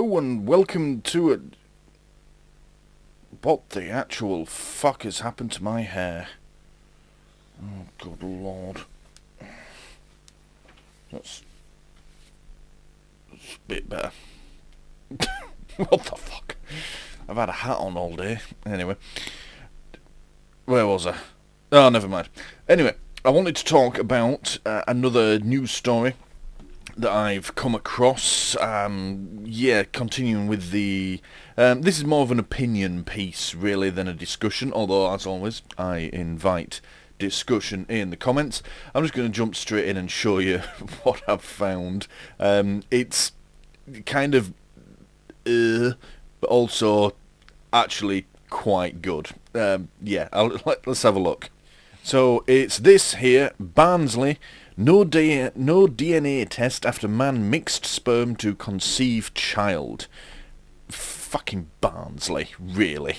Hello and welcome to a... What the actual fuck has happened to my hair? Oh, good lord. That's a bit better. What the fuck? I've had a hat on all day. Anyway. Where was I? Oh, never mind. Anyway, I wanted to talk about another news story that I've come across. Continuing with the... this is more of an opinion piece, really, than a discussion, although, as always, I invite discussion in the comments. I'm just going to jump straight in and show you what I've found. It's kind of... but also actually quite good. Let's have a look. So, it's this here, Barnsley... No DNA test after man mixed sperm to conceive child. Fucking Barnsley, really.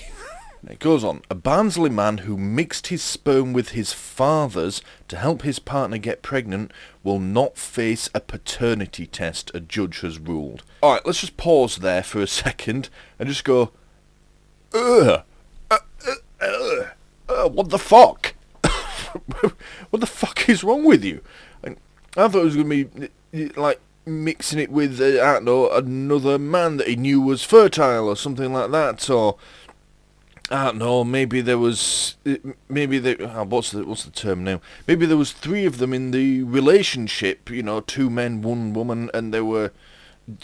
It goes on. A Barnsley man who mixed his sperm with his father's to help his partner get pregnant will not face a paternity test, a judge has ruled. Alright, let's just pause there for a second and just go, what the fuck? What the fuck is wrong with you? I thought it was going to be, like, mixing it with, I don't know, another man that he knew was fertile or something like that, or, I don't know, maybe there was, what's the term now? Maybe there was three of them in the relationship, you know, 2 men, 1 woman, and they were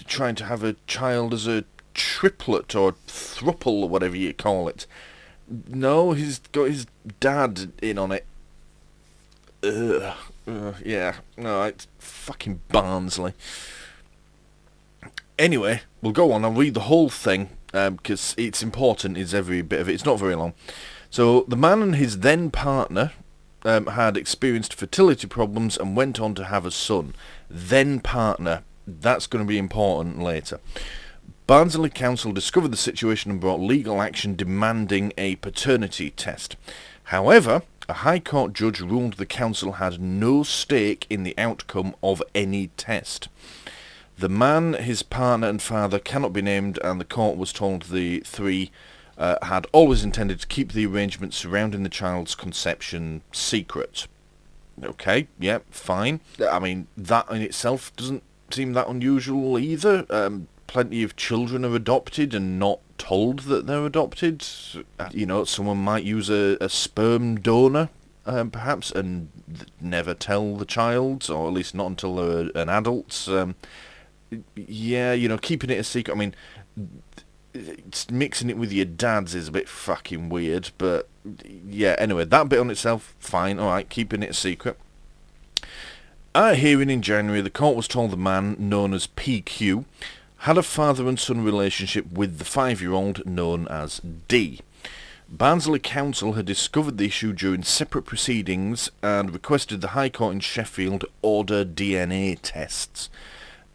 trying to have a child as a triplet or thruple or whatever you call it. No, he's got his dad in on it. It's fucking Barnsley. Anyway, we'll go on. I'll read the whole thing, because it's important, is every bit of it. It's not very long. So, the man and his then partner had experienced fertility problems and went on to have a son. Then partner. That's going to be important later. Barnsley Council discovered the situation and brought legal action demanding a paternity test. However, a High Court judge ruled the council had no stake in the outcome of any test. The man, his partner and father cannot be named, and the court was told the three had always intended to keep the arrangements surrounding the child's conception secret. Okay, yeah, fine. I mean, that in itself doesn't seem that unusual either. Plenty of children are adopted and not told that they're adopted. You know, someone might use a sperm donor, perhaps, and never tell the child, or at least not until they're an adult. Keeping it a secret. I mean, mixing it with your dad's is a bit fucking weird, but yeah, anyway, that bit on itself, fine, alright, keeping it a secret. At a hearing in January, the court was told the man, known as PQ, had a father and son relationship with the 5-year-old known as D. Barnsley Council had discovered the issue during separate proceedings and requested the High Court in Sheffield order DNA tests.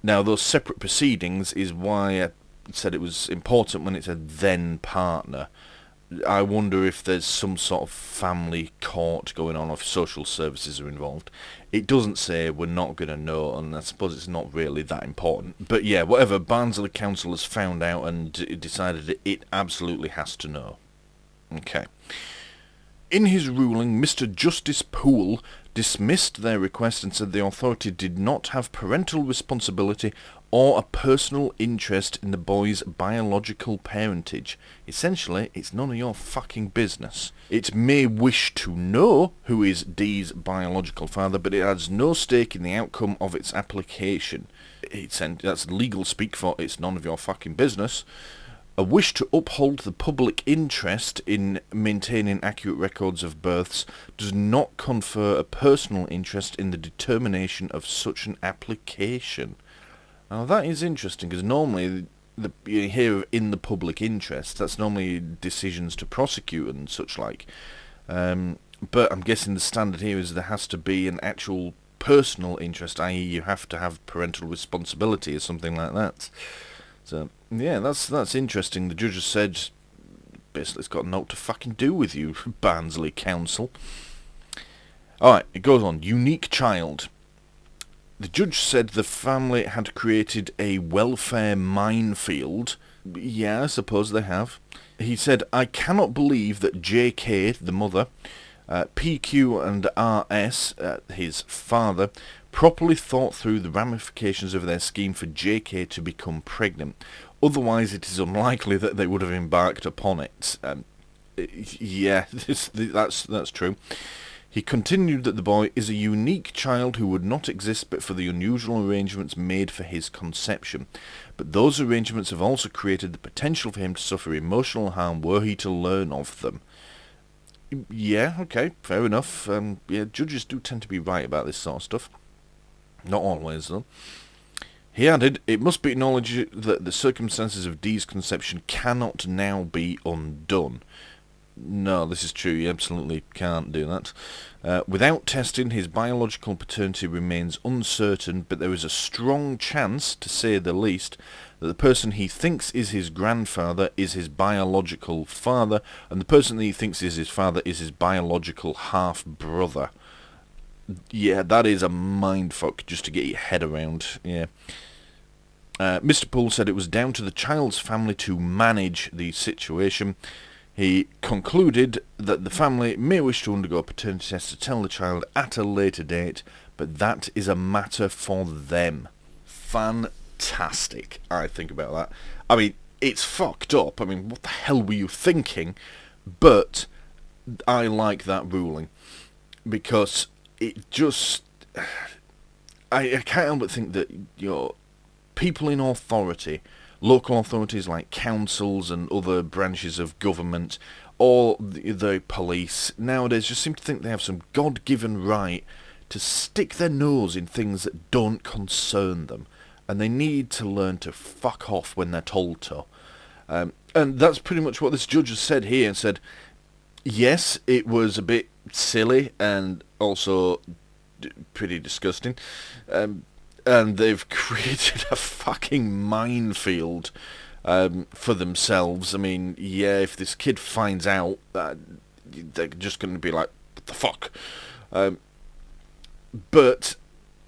Now, those separate proceedings is why I said it was important when it said then partner. I wonder if there's some sort of family court going on, or if social services are involved. It doesn't say, we're not going to know, and I suppose it's not really that important. But yeah, whatever, Barnsley Council has found out and decided it absolutely has to know. Okay. In his ruling, Mr. Justice Poole dismissed their request and said the authority did not have parental responsibility or a personal interest in the boy's biological parentage. Essentially, it's none of your fucking business. It may wish to know who is D's biological father, but it has no stake in the outcome of its application. That's legal speak for it's none of your fucking business. A wish to uphold the public interest in maintaining accurate records of births does not confer a personal interest in the determination of such an application. Now that is interesting, because normally you hear in the public interest, that's normally decisions to prosecute and such like. But I'm guessing the standard here is there has to be an actual personal interest, i.e. you have to have parental responsibility or something like that. So, yeah, that's interesting. The judge has said, basically it's got naught to fucking do with you, Barnsley Council. Alright, it goes on. Unique child. The judge said the family had created a welfare minefield. Yeah, I suppose they have. He said, I cannot believe that JK, the mother, PQ and RS, his father, properly thought through the ramifications of their scheme for JK to become pregnant. Otherwise, it is unlikely that they would have embarked upon it. Yeah, that's true. He continued that the boy is a unique child who would not exist but for the unusual arrangements made for his conception. But those arrangements have also created the potential for him to suffer emotional harm were he to learn of them. Yeah, okay, fair enough. Yeah, judges do tend to be right about this sort of stuff. Not always, though. He added, it must be acknowledged that the circumstances of Dee's conception cannot now be undone. No, this is true, you absolutely can't do that. Without testing, his biological paternity remains uncertain, but there is a strong chance, to say the least, that the person he thinks is his grandfather is his biological father, and the person that he thinks is his father is his biological half-brother. Yeah, that is a mindfuck just to get your head around, yeah. Mr. Poole said it was down to the child's family to manage the situation. He concluded that the family may wish to undergo a paternity test to tell the child at a later date, but that is a matter for them. Fantastic, I think about that. I mean, it's fucked up. I mean, what the hell were you thinking? But I like that ruling, because it just... I can't help but think that, people in authority... Local authorities like councils and other branches of government, or the police, nowadays just seem to think they have some God-given right to stick their nose in things that don't concern them. And they need to learn to fuck off when they're told to. And that's pretty much what this judge has said here, and said, yes, it was a bit silly and also pretty disgusting. And they've created a fucking minefield for themselves. I mean, yeah, if this kid finds out, they're just going to be like, what the fuck? But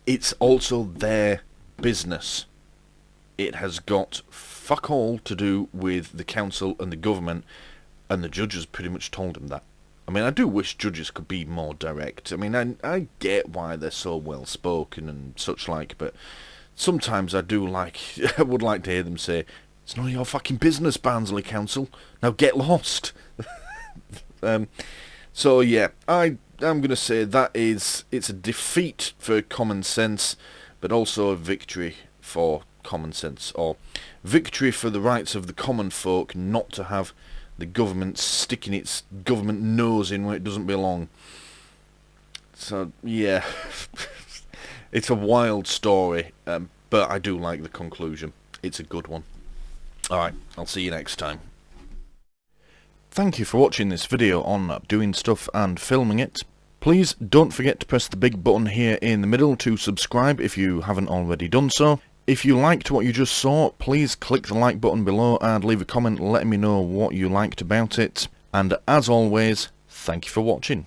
it's also their business. It has got fuck all to do with the council and the government, and the judge has pretty much told him that. I mean, I do wish judges could be more direct. I mean, I get why they're so well spoken and such like, but sometimes I would like to hear them say, it's none of your fucking business, Barnsley Council. Now get lost. So yeah, I'm going to say it's a defeat for common sense, but also a victory for common sense, or victory for the rights of the common folk not to have the government sticking its government nose in where it doesn't belong. So, yeah. It's a wild story, but I do like the conclusion. It's a good one. Alright, I'll see you next time. Thank you for watching this video on doing stuff and filming it. Please don't forget to press the big button here in the middle to subscribe if you haven't already done so. If you liked what you just saw, please click the like button below and leave a comment letting me know what you liked about it. And as always, thank you for watching.